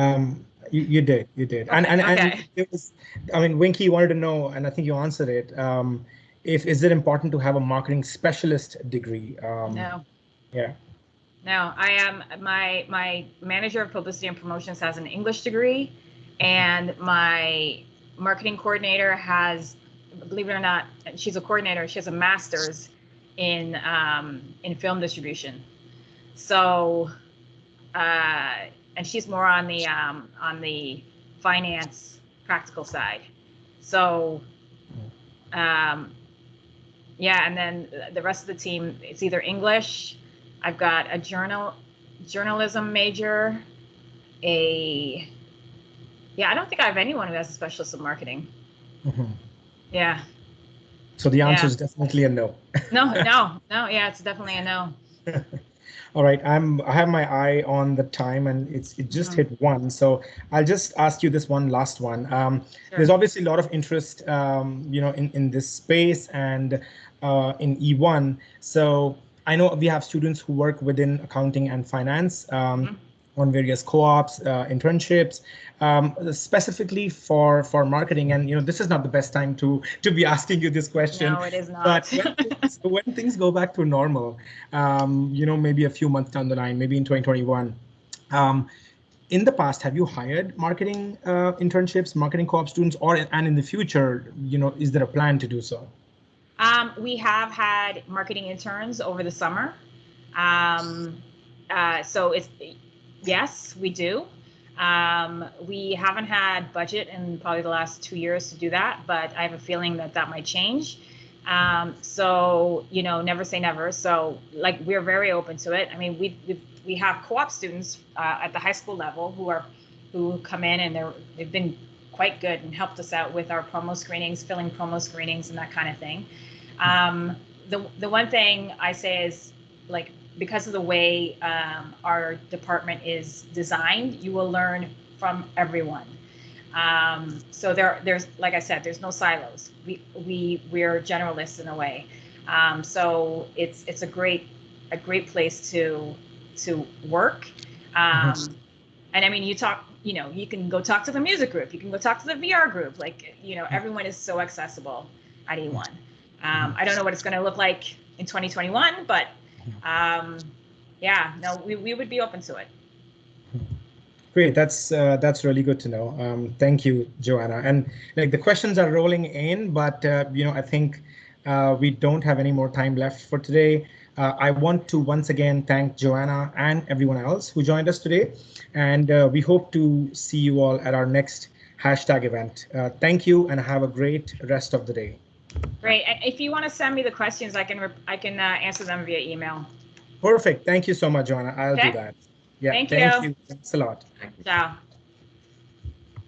you did. Okay. And it was, Winky wanted to know, and I think you answered it. Is it important to have a marketing specialist degree? No. Yeah. No, I am. My manager of publicity and promotions has an English degree, and my marketing coordinator has, believe it or not, she's a coordinator. She has a master's in film distribution. So, and she's more on the finance practical side. So, yeah, and then the rest of the team, it's either English. I've got a journalism major, a Yeah, I don't think I have anyone who has a specialist in marketing. Mm-hmm. Yeah. So the answer is definitely a no. No. Yeah, it's definitely a no. All right, I have my eye on the time, and it just hit 1. So I'll just ask you this one last one. Sure. There's obviously a lot of interest, in this space and in eOne. So I know we have students who work within accounting and finance on various co-ops, internships, specifically for marketing. And this is not the best time to be asking you this question. No, it is not. But when things go back to normal, maybe a few months down the line, maybe in 2021, in the past, have you hired marketing internships, marketing co-op students, and in the future, is there a plan to do so? We have had marketing interns over the summer. So yes, we do. We haven't had budget in probably the last 2 years to do that, but I have a feeling that might change. So, never say never. So we're very open to it. I mean, we have co-op students at the high school level who come in, and they've been quite good and helped us out with our promo screenings, filling promo screenings and that kind of thing. The one thing I say is, because of the way our department is designed, you will learn from everyone. So there's, like I said, there's no silos. We're generalists in a way. So it's a great place to work. And I mean, you can go talk to the music group, you can go talk to the VR group. Everyone is so accessible at eOne. I don't know what it's going to look like in 2021, but we would be open to it. Great, that's really good to know. Thank you, Joanna. And the questions are rolling in, but I think we don't have any more time left for today. I want to once again thank Joanna and everyone else who joined us today, and we hope to see you all at our next hashtag event. Thank you, and have a great rest of the day. Great. And if you want to send me the questions, I can answer them via email. Perfect. Thank you so much, Joanna. I'll do that. Yeah. Thank you. Thanks a lot. Ciao.